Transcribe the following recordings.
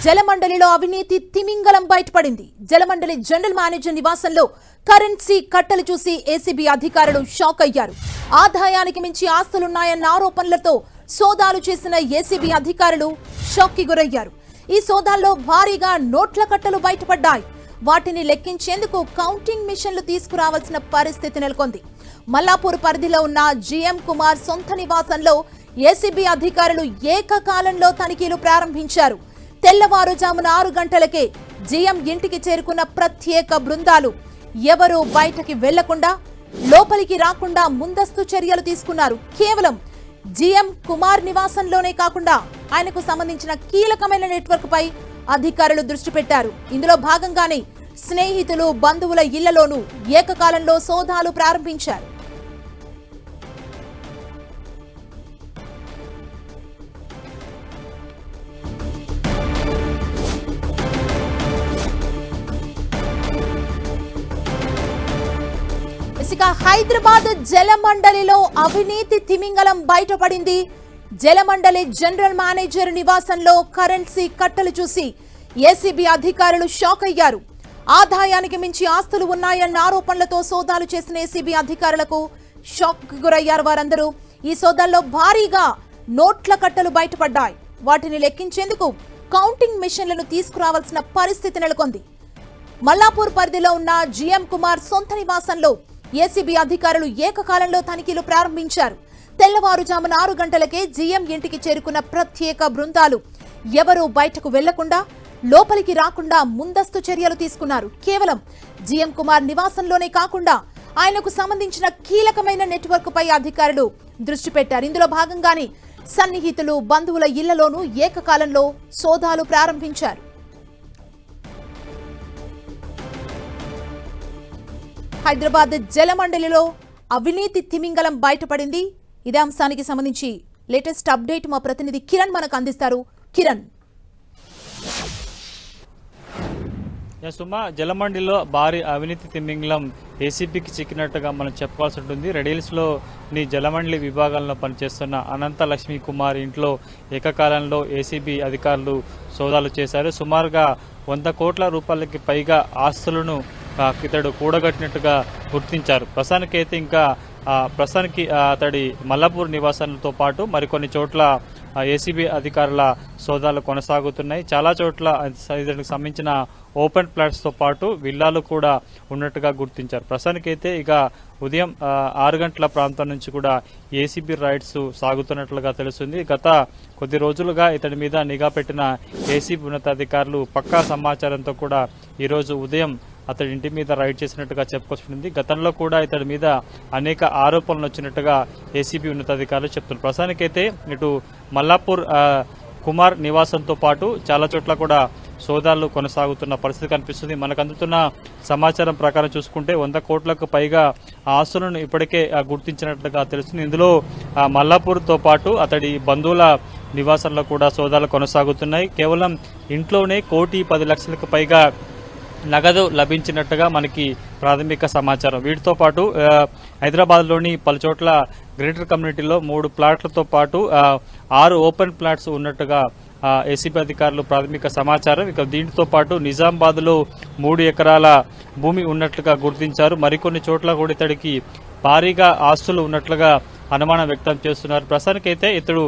జలమండలిలో అవినీతి తిమింగలం బయటపడింది. జలమండలి జనరల్ మేనేజర్ నివాసంలో కరెన్సీ కట్టలు చూసి ఏసీబీ అధికారులు షాక్ అయ్యారు. ఆదాయానికి మించి ఆస్తులున్నాయన్న ఆరోపణలతో సోదాలు చేసిన ఏసీబీ అధికారులు షాక్ కి గురయ్యారు. ఈ సోదాల్లో భారీగా నోట్ల కట్టలు బయటపడ్డాయి. వాటిని లెక్కించేందుకు కౌంటింగ్ మిషన్లు తీసుకురావాల్సిన పరిస్థితి నెలకొంది. మల్లాపూర్ పరిధిలో ఉన్న జీఎం కుమార్ సొంత నివాసంలో ఏసీబీ అధికారులు ఏకకాలంలో తనిఖీలు ప్రారంభించారు. తెల్లవారుజామున 6 గంటలకే జీఎం ఇంటికి చేరుకున్న ప్రత్యేక బృందాలు ఎవరూ బయటకి వెళ్లకుండా, లోపలికి రాకుండా ముందస్తు చర్యలు తీసుకున్నారు. కేవలం జీఎం కుమార్ నివాసంలోనే కాకుండా ఆయనకు సంబంధించిన కీలకమైన నెట్వర్క్ పై అధికారులు దృష్టి పెట్టారు. ఇందులో భాగంగానే స్నేహితులు, బంధువుల ఇళ్లలోనూ ఏకకాలంలో సోదాలు ప్రారంభించారు. ఇక హైదరాబాద్ జలమండలిలో అవినీతి తిమింగలం బయటపడింది. జలమండలి జనరల్ మేనేజర్ నివాసంలో కరెన్సీ కట్టలు చూసి ఏసీబీ అధికారులు షాక్ అయ్యారు. ఆదాయానికి మించి ఆస్తులు ఉన్నాయన్న ఆరోపణలతో సోదాలు చేసిన ఏసీబీ అధికారులకు షాక్ కు గురయ్యారు వారందరూ. ఈ సోదాల్లో భారీగా నోట్ల కట్టలు బయటపడ్డాయి. వాటిని లెక్కించేందుకు కౌంటింగ్ మిషన్లను తీసుకురావాల్సిన పరిస్థితి నెలకొంది. మల్లాపూర్ పరిధిలో ఉన్న జీఎం కుమార్ సొంత నివాసంలో ఏసీబీ అధికారులు ఏకకాలంలో తనిఖీలు ప్రారంభించారు. తెల్లవారుజామున 6 గంటలకే జీఎం ఇంటికి చేరుకున్న ప్రత్యేక బృందాలు ఎవరూ బయటకు వెళ్లకుండా, లోపలికి రాకుండా ముందస్తు చర్యలు తీసుకున్నారు. కేవలం జీఎం కుమార్ నివాసంలోనే కాకుండా ఆయనకు సంబంధించిన కీలకమైన నెట్వర్క్ పై అధికారులు దృష్టి పెట్టారు. ఇందులో భాగంగానే సన్నిహితులు, బంధువుల ఇళ్లలోనూ ఏకకాలంలో సోదాలు ప్రారంభించారు. హైదరాబాద్ జలమండలిలో అవినీతి తిమింగలం బయటపడింది. ఇదే అంశానికి సంబంధించి లేటెస్ట్ అప్డేట్ మా ప్రతినిధి కిరణ్ మనకు అందిస్తారు. కిరణ్, సుమా, జలమండలిలో భారీ అవినీతి తిమింగలం ఏసీబీకి చిక్కినట్టుగా మనం చెప్పాల్సి ఉంటుంది. రెడీల్స్లో జలమండలి విభాగంలో పనిచేస్తున్న అనంత లక్ష్మీ కుమార్ ఇంట్లో ఏకకాలంలో ఏసీబీ అధికారులు సోదాలు చేశారు. సుమారుగా 100 కోట్ల రూపాయలకి పైగా ఆస్తులను ఇతడు కూడగట్టినట్టుగా గుర్తించారు. ప్రస్తుతానికి అతడి మల్లాపూర్ నివాసాలతో పాటు మరికొన్ని చోట్ల ఏసీబీ అధికారుల సోదాలు కొనసాగుతున్నాయి. చాలా చోట్ల ఇతడికి సంబంధించిన ఓపెన్ ప్లాట్స్తో పాటు విల్లాలు కూడా ఉన్నట్టుగా గుర్తించారు. ప్రస్తుతానికైతే ఇక ఉదయం 6 గంటల ప్రాంతం నుంచి కూడా ఏసీబీ రైడ్స్ సాగుతున్నట్లుగా తెలుస్తుంది. గత కొద్ది రోజులుగా ఇతడి మీద నిఘా పెట్టిన ఏసీబీ ఉన్నతాధికారులు పక్కా సమాచారంతో కూడా ఈరోజు ఉదయం అతడి ఇంటి మీద రైడ్ చేసినట్టుగా చెప్పుకొచ్చింది. గతంలో కూడా ఇతడి మీద అనేక ఆరోపణలు వచ్చినట్టుగా ఏసీబీ ఉన్నతాధికారులు చెప్తున్నారు. ప్రస్తుతానికైతే ఇటు మల్లాపూర్ కుమార్ నివాసంతో పాటు చాలా చోట్ల కూడా సోదాలు కొనసాగుతున్న పరిస్థితి కనిపిస్తుంది. మనకు అందుతున్న సమాచారం ప్రకారం చూసుకుంటే 100 కోట్లకు పైగా ఆస్తులను ఇప్పటికే గుర్తించినట్లుగా తెలుస్తుంది. ఇందులో మల్లాపూర్తో పాటు అతడి బంధువుల నివాసంలో కూడా సోదాలు కొనసాగుతున్నాయి. కేవలం ఇంట్లోనే 1,10,00,000కు పైగా నగదు లభించినట్టుగా మనకి ప్రాథమిక సమాచారం. వీటితో పాటు హైదరాబాద్లోని పలుచోట్ల గ్రేటర్ కమ్యూనిటీలో 3 ప్లాట్లతో పాటు 6 ఓపెన్ ప్లాట్స్ ఉన్నట్టుగా ఏసీబీ అధికారులు ప్రాథమిక సమాచారం. ఇక దీంతో పాటు నిజామాబాద్లో 3 ఎకరాల భూమి ఉన్నట్లుగా గుర్తించారు. మరికొన్ని చోట్ల కూడా ఇతడికి భారీగా ఆస్తులు ఉన్నట్లుగా అనుమానం వ్యక్తం చేస్తున్నారు. ప్రస్తుతానికైతే ఇతడు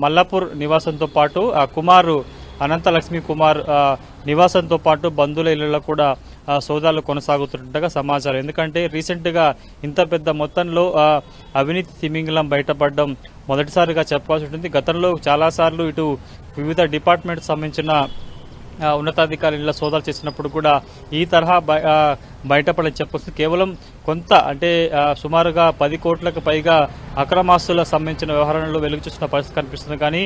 మల్లాపూర్ నివాసంతో పాటు కుమారు అనంత లక్ష్మీ కుమార్ నివాసంతో పాటు బంధువుల ఇళ్లలో కూడా సోదాలు కొనసాగుతున్నట్టుగా సమాచారం. ఎందుకంటే రీసెంట్గా ఇంత పెద్ద మొత్తంలో అవినీతి తిమింగలం బయటపడడం మొదటిసారిగా చెప్పాల్సి ఉంటుంది. గతంలో చాలాసార్లు ఇటు వివిధ డిపార్ట్మెంట్కి సంబంధించిన ఉన్నతాధికారుల సోదాలు చేసినప్పుడు కూడా ఈ తరహా బయటపడని చెప్పొచ్చు. కేవలం కొంత అంటే సుమారుగా 10 కోట్లకు పైగా అక్రమాస్తులకు సంబంధించిన వ్యవహారంలో వెలుగు చూసిన పరిస్థితి కనిపిస్తుంది. కానీ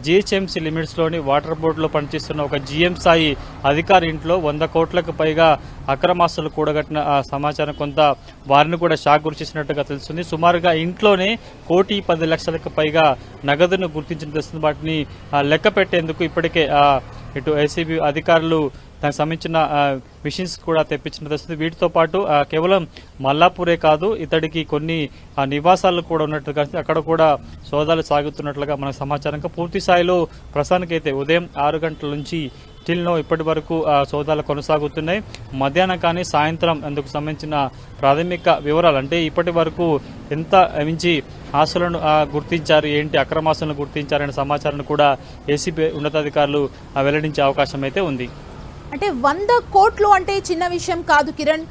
జీహెచ్ఎంసీ లిమిట్స్లోని వాటర్ బోర్డులో పనిచేస్తున్న ఒక జీఎం స్థాయి అధికారి ఇంట్లో 100 కోట్లకు పైగా అక్రమాస్తులు కూడగట్టిన సమాచారం కొంత వారిని కూడా షాక్ గురి చేసినట్టుగా తెలుస్తుంది. సుమారుగా ఇంట్లోనే 1,10,00,000కు పైగా నగదును గుర్తించిన తెలుస్తుంది. వాటిని లెక్క పెట్టేందుకు ఇప్పటికే ఇటు ఏసీబీ అధికారులు దానికి సంబంధించిన మిషన్స్ కూడా తెప్పించిన తెలుస్తుంది. వీటితో పాటు కేవలం మల్లాపూరే కాదు, ఇతడికి కొన్ని నివాసాలు కూడా ఉన్నట్టుగా అక్కడ కూడా సోదాలు సాగుతున్నట్లుగా మనకు సమాచారంగా పూర్తి స్థాయిలో ప్రస్తుతానికైతే ఉదయం 6 గంటల నుంచి స్టిల్నో ఇప్పటి వరకు సోదాలు కొనసాగుతున్నాయి. మధ్యాహ్నం కానీ సాయంత్రం అందుకు సంబంధించిన ప్రాథమిక వివరాలు అంటే ఇప్పటి వరకు ఎంత మించి ఆస్తులను గుర్తించారు, ఏంటి అక్రమాస్తులను గుర్తించారనే సమాచారాన్ని కూడా ఏసీబీ ఉన్నతాధికారులు వెల్లడించే అవకాశం అయితే ఉంది. అంటే 100 కోట్లు అంటే చిన్న విషయం కాదు కిరణ్.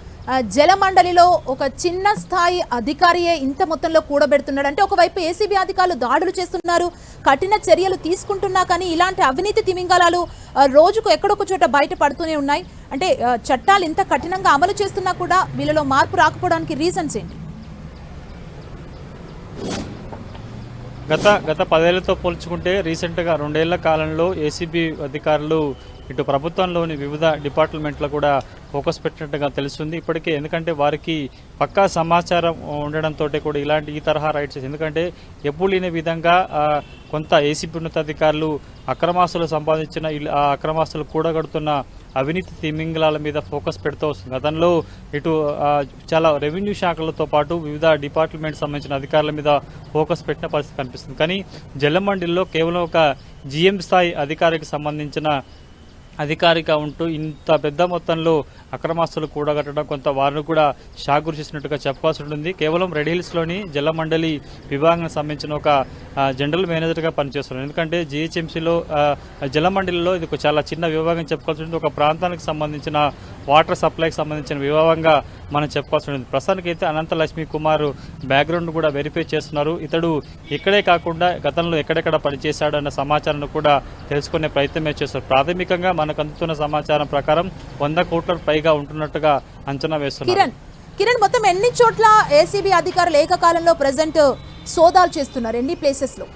జలమండలిలో ఒక చిన్న స్థాయి అధికారియే ఇంత మొత్తంలో కూడబెడుతున్నాడు అంటే ఒకవైపు ఏసీబీ అధికారులు దాడులు చేస్తున్నారు, కఠిన చర్యలు తీసుకుంటున్నా కానీ ఇలాంటి అవినీతి తిమింగలాలు రోజుకు ఎక్కడొక చోట బయట పడుతూనే ఉన్నాయి. అంటే చట్టాలు ఇంత కఠినంగా అమలు చేస్తున్నా కూడా వీళ్ళలో మార్పు రాకపోవడానికి రీజన్స్ ఏంటి? గత 10 ఏళ్లతో పోల్చుకుంటే రీసెంట్గా 2 ఏళ్ల కాలంలో ఏసీబీ అధికారులు ఇటు ప్రభుత్వంలోని వివిధ డిపార్ట్మెంట్లో కూడా ఫోకస్ పెట్టినట్టుగా తెలుస్తుంది ఇప్పటికే. ఎందుకంటే వారికి పక్కా సమాచారం ఉండడంతో కూడా ఈ తరహా రైట్స్, ఎందుకంటే ఎప్పుడు లేని విధంగా కొంత ఏసీబీ ఉన్నతాధికారులు అక్రమాస్తులు సంపాదించిన ఆ అక్రమాస్తులు కూడగడుతున్న అవినీతి తిమింగలాల మీద ఫోకస్ పెడుతూ వస్తుంది. గతంలో ఇటు చాలా రెవెన్యూ శాఖలతో పాటు వివిధ డిపార్ట్మెంట్ సంబంధించిన అధికారుల మీద ఫోకస్ పెట్టిన పరిస్థితి కనిపిస్తుంది. కానీ జలమండలిలో కేవలం ఒక జీఎం స్థాయి అధికారికి సంబంధించిన అధికారిగా ఉంటూ ఇంత పెద్ద మొత్తంలో అక్రమాస్తులు కూడగట్టడం కొంత వారిని కూడా షాక్ గురి చేసినట్టుగా చెప్పాల్సి ఉంటుంది. కేవలం రెడ్ హిల్స్లోని జలమండలి విభాగానికి సంబంధించిన ఒక జనరల్ మేనేజర్గా పనిచేస్తున్నారు. ఎందుకంటే జీహెచ్ఎంసీలో జలమండలిలో ఇది ఒక చాలా చిన్న విభాగం చెప్పుకోవాల్సి ఉంటుంది. ఒక ప్రాంతానికి సంబంధించిన వాటర్ సప్లైకి సంబంధించిన విభాగంగా మనం చెప్పాల్సి ఉంటుంది. ప్రస్తుతానికైతే అనంత లక్ష్మీ కుమార్ బ్యాక్గ్రౌండ్ కూడా వెరిఫై చేస్తున్నారు. ఇతడు ఇక్కడే కాకుండా గతంలో ఎక్కడెక్కడ పనిచేశాడు అన్న సమాచారాన్ని కూడా తెలుసుకునే ప్రయత్నమే చేస్తారు. ప్రాథమికంగా మనకు అందుతున్న సమాచారం ప్రకారం 100 కోట్ల పైగా ఉంటున్నట్టుగా అంచనా వేస్తున్నారు. కిరణ్, మొత్తం ఎన్ని చోట్ల ఏసీబీ అధికారులు ఏకకాలంలో ప్రెజెంట్ సోదాలు చేస్తున్నారు, ఎన్ని ప్లేసెస్ లో?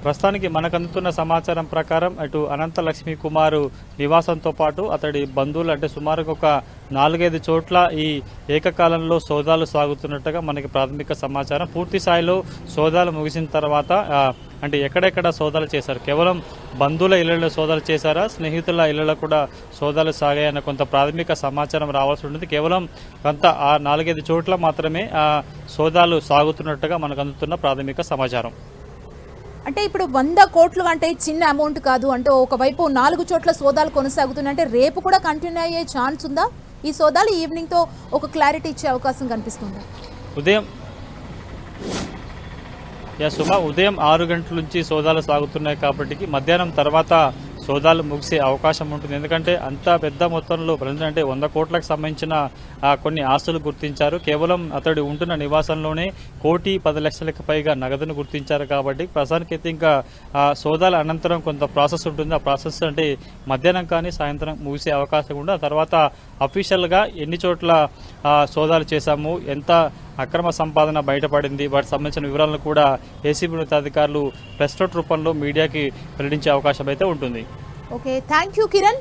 ప్రస్తుతానికి మనకు అందుతున్న సమాచారం ప్రకారం అటు అనంత లక్ష్మీ కుమార్ నివాసంతో పాటు అతడి బంధువులు అంటే సుమారుగా ఒక 4-5 చోట్ల ఈ ఏకకాలంలో సోదాలు సాగుతున్నట్టుగా మనకి ప్రాథమిక సమాచారం. పూర్తి స్థాయిలో సోదాలు ముగిసిన తర్వాత అంటే ఎక్కడెక్కడ సోదాలు చేశారు, కేవలం బంధువుల ఇళ్లలో సోదాలు చేశారా, స్నేహితుల ఇళ్లలో కూడా సోదాలు సాగాయన్న కొంత ప్రాథమిక సమాచారం రావాల్సి ఉంటుంది. కేవలం కొంత ఆ 4-5 చోట్ల మాత్రమే సోదాలు సాగుతున్నట్టుగా మనకు అందుతున్న ప్రాథమిక సమాచారం. అంటే ఇప్పుడు 100 కోట్లు అంటే చిన్న అమౌంట్ కాదు. అంటే ఒకవైపు 4 చోట్ల సోదాలు కొనసాగుతున్నాయి అంటే రేపు కూడా కంటిన్యూ అయ్యే ఛాన్స్ ఉందా? ఈ సోదాలు ఈవినింగ్ తో ఒక క్లారిటీ ఇచ్చే అవకాశం కనిపిస్తుందా? ఉదయం 6 గంటల నుంచి సోదాలు సాగుతున్నాయి కాబట్టి మధ్యాహ్నం తర్వాత సోదాలు ముగిసే అవకాశం ఉంటుంది. ఎందుకంటే అంత పెద్ద మొత్తంలో అంటే 100 కోట్లకు సంబంధించిన కొన్ని ఆస్తులు గుర్తించారు. కేవలం అతడు ఉంటున్న నివాసంలోనే 1,10,00,000కి పైగా నగదును గుర్తించారు. కాబట్టి ప్రస్తుతానికైతే ఇంకా సోదాల అనంతరం కొంత ప్రాసెస్ ఉంటుంది. ఆ ప్రాసెస్ అంటే మధ్యాహ్నం కానీ సాయంత్రం ముగిసే అవకాశం ఉంది. ఆ తర్వాత అఫీషియల్గా ఎన్ని చోట్ల సోదాలు చేశాము, ఎంత అక్రమ సంపాదన బయటపడింది, వాటికి సంబంధించిన వివరాలను కూడా ఏసీబీ ఉన్నతాధికారులు ప్రెస్ నోట్ రూపంలో మీడియాకి వెల్లడించే అవకాశం అయితే ఉంటుంది. Okay, thank you Kiran.